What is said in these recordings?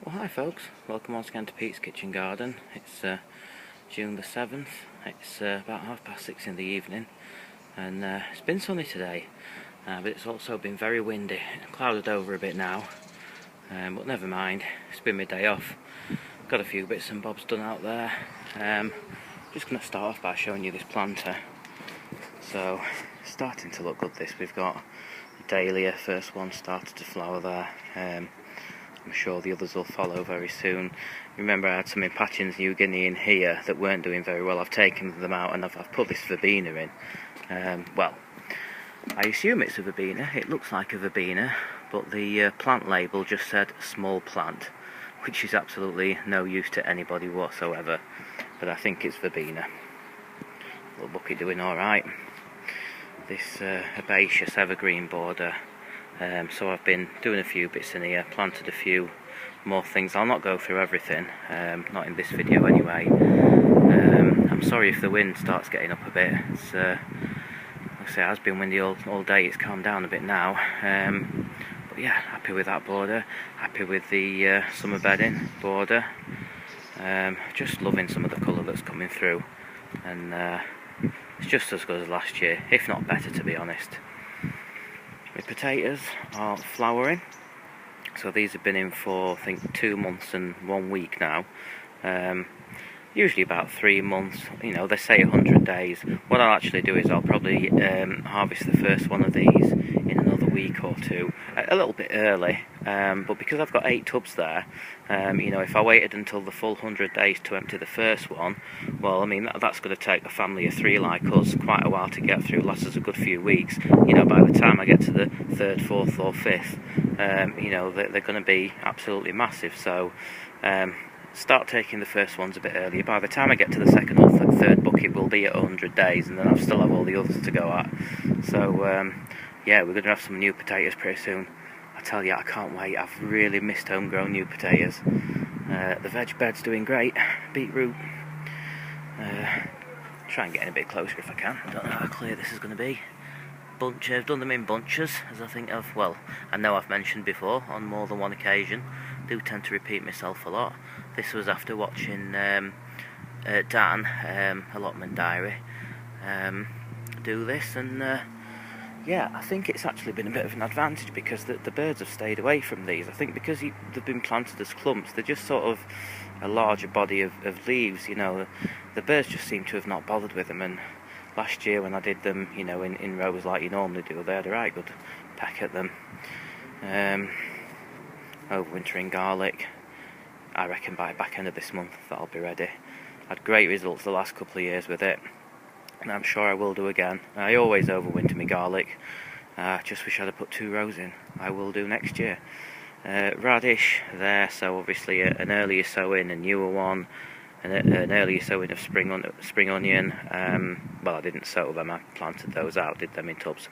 Well, hi folks, welcome once again to Pete's Kitchen Garden. It's June the 7th, it's about 6:30 in the evening, and it's been sunny today, but it's also been very windy. It's clouded over a bit now, but never mind, it's been my day off. Got a few bits and bobs done out there. Just going to start off by showing you this planter. So, it's starting to look good this. We've got a dahlia, first one started to flower there. I'm sure the others will follow very soon. Remember, I had some Impatiens New Guinea in here that weren't doing very well. I've taken them out and I've put this verbena in. Well, I assume it's a verbena. It looks like a verbena, but the plant label just said small plant, which is absolutely no use to anybody whatsoever. But I think it's verbena. Little bucket doing alright. This herbaceous evergreen border. So I've been doing a few bits in here, planted a few more things. I'll not go through everything, not in this video anyway. I'm sorry if the wind starts getting up a bit. It's, like I say, it has been windy all day. It's calmed down a bit now. But yeah, happy with that border. Happy with the summer bedding border. Just loving some of the colour that's coming through. And it's just as good as last year, if not better, to be honest. My potatoes are flowering, so these have been in for I think 2 months and 1 week now. Usually about 3 months, you know, they say 100 days. What I'll actually do is I'll probably harvest the first one of these in another week or two, a little bit early, but because I've got 8 tubs there, you know, if I waited until the full 100 days to empty the first one, well, I mean, that's going to take a family of 3 like us quite a while to get through. It lasts us a good few weeks. You know, by the time I get to the 3rd, 4th or 5th, you know, they're going to be absolutely massive. So start taking the first ones a bit earlier. By the time I get to the 2nd or 3rd bucket, we'll be at 100 days, and then I'll still have all the others to go at. So yeah, we're going to have some new potatoes pretty soon. I tell you, I can't wait. I've really missed homegrown new potatoes. The veg bed's doing great. Beetroot. Try and get in a bit closer if I can. I don't know how clear this is going to be. I've done them in bunches, as I think I know I've mentioned before on more than one occasion. I do tend to repeat myself a lot. This was after watching Dan, Allotment Diary, do this, and yeah, I think it's actually been a bit of an advantage because the birds have stayed away from these. I think because they've been planted as clumps, they're just sort of a larger body of leaves, you know. The birds just seem to have not bothered with them, and last year when I did them, you know, in rows like you normally do, they had a right good peck at them. Overwintering garlic, I reckon by back end of this month that'll be ready. Had great results the last couple of years with it, and I'm sure I will do again. I always overwinter my garlic. Just wish I'd have put 2 rows in. I will do next year. Radish there, so obviously an earlier sowing, a newer one, an earlier sowing of spring onion. Well, I didn't sow them, I planted those out, did them in tubs.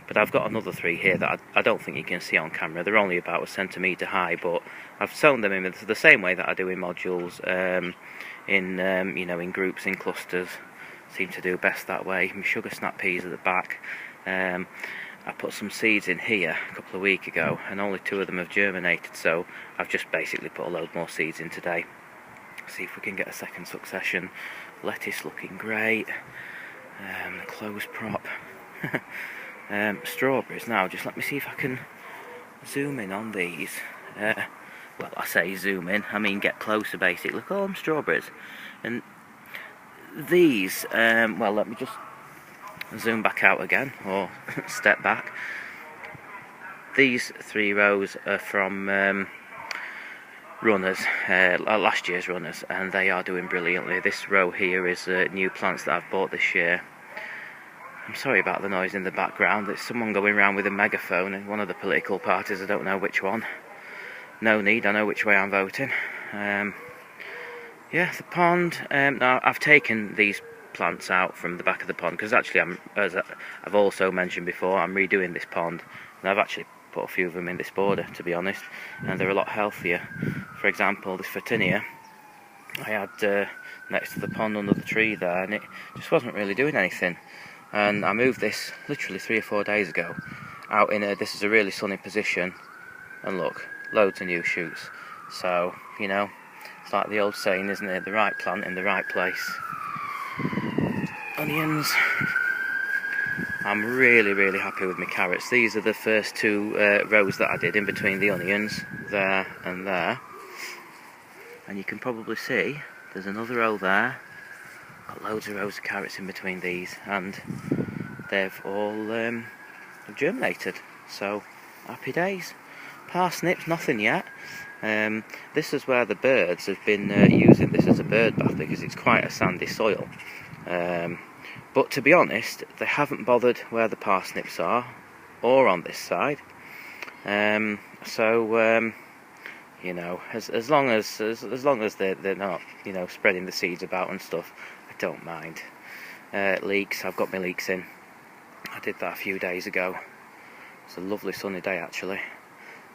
But I've got another 3 here that I don't think you can see on camera. They're only about 1 centimetre high, but I've sown them in the same way that I do in modules, you know, in groups, in clusters. Seem to do best that way. My sugar snap peas at the back. I put some seeds in here a couple of weeks ago, and only 2 of them have germinated, so I've just basically put a load more seeds in today. See if we can get a second succession. Lettuce looking great. The clothes prop. Strawberries now, just let me see if I can zoom in on these. Well, I say zoom in, I mean get closer basically. Look, all them strawberries. And these, well, let me just zoom back out again, or step back. These 3 rows are from runners, last year's runners, and they are doing brilliantly. This row here is new plants that I've bought this year. I'm sorry about the noise in the background. It's someone going around with a megaphone in one of the political parties, I don't know which one. No need, I know which way I'm voting. Yeah, the pond. Now I've taken these plants out from the back of the pond because actually, as I've also mentioned before, I'm redoing this pond, and I've actually put a few of them in this border, to be honest, and they're a lot healthier. For example, this Photinia I had next to the pond under the tree there, and it just wasn't really doing anything. And I moved this literally 3 or 4 days ago out in this is a really sunny position, and look, loads of new shoots. So, you know, it's like the old saying, isn't it? The right plant in the right place. Onions. I'm really happy with my carrots. These are the first two rows that I did in between the onions, there and there. And you can probably see there's another row there. Got loads of rows of carrots in between these, and they've all germinated. So happy days. Parsnips, nothing yet. This is where the birds have been using this as a bird bath because it's quite a sandy soil. But to be honest, they haven't bothered where the parsnips are, or on this side. You know, as long as they're not, you know, spreading the seeds about and stuff, I don't mind. Leeks, I've got my leeks in. I did that a few days ago. It's a lovely sunny day actually.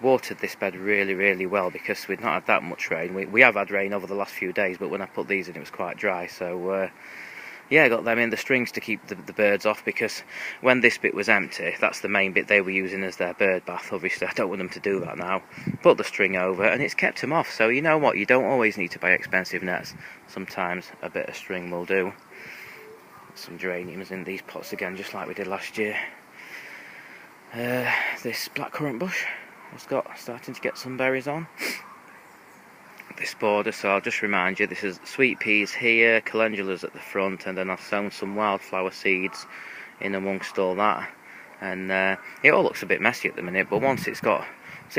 Watered this bed really well because we'd not had that much rain. We have had rain over the last few days, but when I put these in it was quite dry, so yeah, I got them in the strings to keep the birds off, because when this bit was empty, that's the main bit they were using as their bird bath. Obviously I don't want them to do that now. Put the string over and it's kept them off. So you know what, you don't always need to buy expensive nets. Sometimes a bit of string will do. Some geraniums in these pots again, just like we did last year. This blackcurrant bush has got starting to get some berries on this border, so I'll just remind you, this is sweet peas here, calendulas at the front, and then I've sown some wildflower seeds in amongst all that. And it all looks a bit messy at the minute, but once it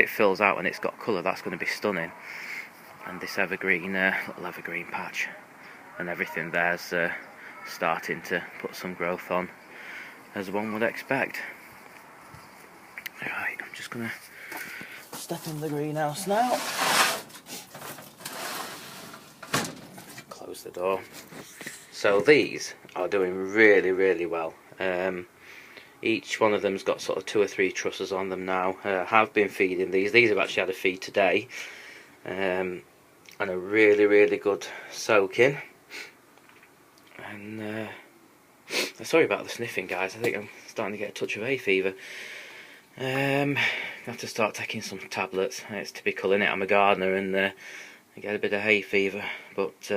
fills out and it's got colour, that's going to be stunning. And this evergreen, little evergreen patch, and everything there's starting to put some growth on, as one would expect. Right, I'm just going to step in the greenhouse now. Close the door. So these are doing really well. Each one of them's got sort of 2 or 3 trusses on them now. Have been feeding these. These have actually had a feed today, and a really good soaking. And sorry about the sniffing, guys. I think I'm starting to get a touch of hay fever. I have to start taking some tablets. It's typical, innit? I'm a gardener and I get a bit of hay fever, but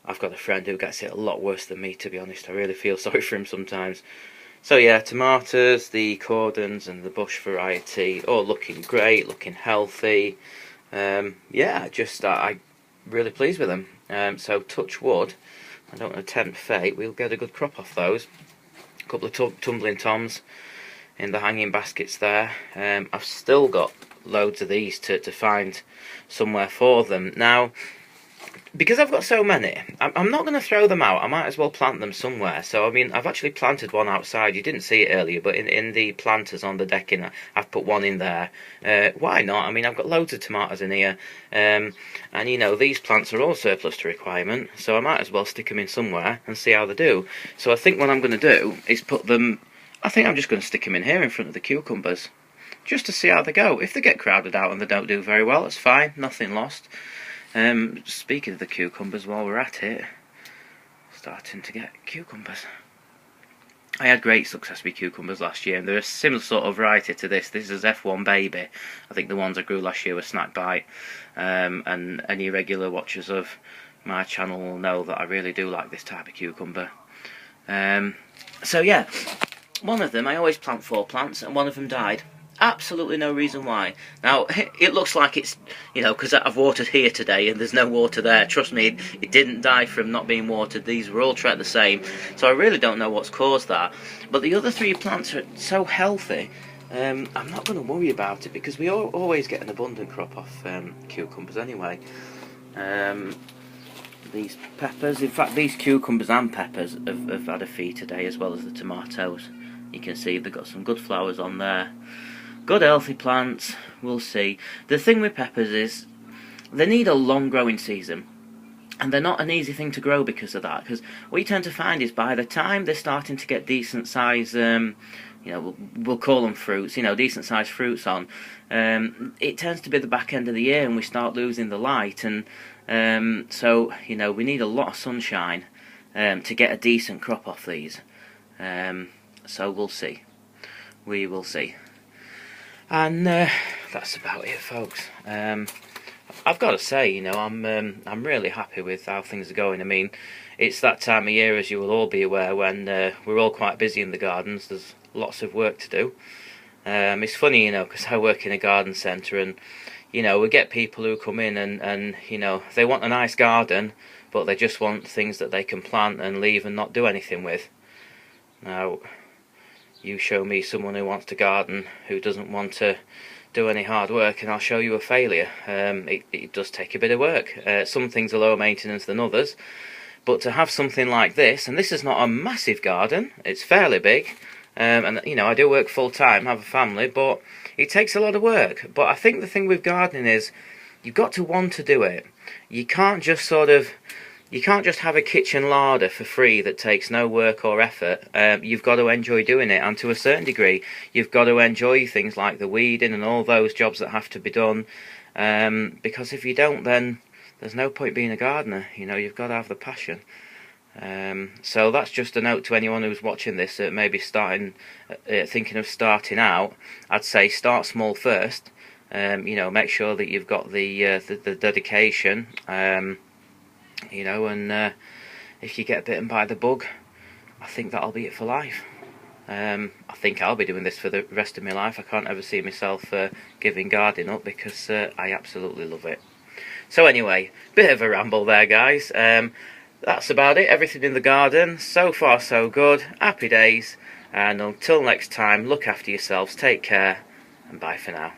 I've got a friend who gets it a lot worse than me, to be honest. I really feel sorry for him sometimes. So yeah, tomatoes, the cordons and the bush variety, all looking great, looking healthy. Yeah, I'm really pleased with them. So touch wood, I don't want to tempt fate, we'll get a good crop off those. A couple of tumbling toms in the hanging baskets there. I've still got loads of these to find somewhere for them. Now, because I've got so many, I'm not going to throw them out. I might as well plant them somewhere. So, I mean, I've actually planted one outside. You didn't see it earlier, but in the planters on the decking, I've put one in there. Why not? I mean, I've got loads of tomatoes in here. And, you know, these plants are all surplus to requirement, so I might as well stick them in somewhere and see how they do. So I think what I'm going to do is put them... I think I'm just going to stick them in here in front of the cucumbers, just to see how they go. If they get crowded out and they don't do very well, it's fine, nothing lost. Speaking of the cucumbers, while we're at it, starting to get cucumbers. I had great success with cucumbers last year, and they're a similar sort of variety to this. This is F1 Baby. I think the ones I grew last year were Snack Bite, and any regular watchers of my channel will know that I really do like this type of cucumber. So yeah, one of them, I always plant 4 plants, and one of them died. Absolutely no reason why. Now, it looks like it's, you know, because I've watered here today and there's no water there. Trust me, it didn't die from not being watered. These were all treated the same. So I really don't know what's caused that. But the other 3 plants are so healthy, I'm not going to worry about it, because we always get an abundant crop off cucumbers anyway. These peppers, in fact, these cucumbers and peppers have had a feed today, as well as the tomatoes. You can see they've got some good flowers on there. Good healthy plants, we'll see. The thing with peppers is they need a long growing season, and they're not an easy thing to grow because of that. Because what you tend to find is by the time they're starting to get decent size, you know, we'll call them fruits, you know, decent sized fruits on, it tends to be the back end of the year and we start losing the light, and so, you know, we need a lot of sunshine to get a decent crop off these. So we'll see. We will see. And that's about it, folks. I've got to say, you know, I'm really happy with how things are going. I mean, it's that time of year, as you will all be aware, when we're all quite busy in the gardens. There's lots of work to do. It's funny, you know, because I work in a garden centre, and you know, we get people who come in and you know, they want a nice garden, but they just want things that they can plant and leave and not do anything with. Now, you show me someone who wants to garden, who doesn't want to do any hard work, and I'll show you a failure. It does take a bit of work. Some things are lower maintenance than others, but to have something like this, and this is not a massive garden, it's fairly big, and you know, I do work full time, have a family, but it takes a lot of work. But I think the thing with gardening is you've got to want to do it. You can't just have a kitchen larder for free that takes no work or effort. You've got to enjoy doing it, and to a certain degree, you've got to enjoy things like the weeding and all those jobs that have to be done. Because if you don't, then there's no point being a gardener. You know, you've got to have the passion. So that's just a note to anyone who's watching this, maybe thinking of starting out. I'd say start small first. You know, make sure that you've got the dedication. You know, and if you get bitten by the bug, I think that'll be it for life. I think I'll be doing this for the rest of my life. I can't ever see myself giving gardening up, because I absolutely love it. So anyway, bit of a ramble there, guys. That's about it. Everything in the garden. So far so good. Happy days. And until next time, look after yourselves, take care, and bye for now.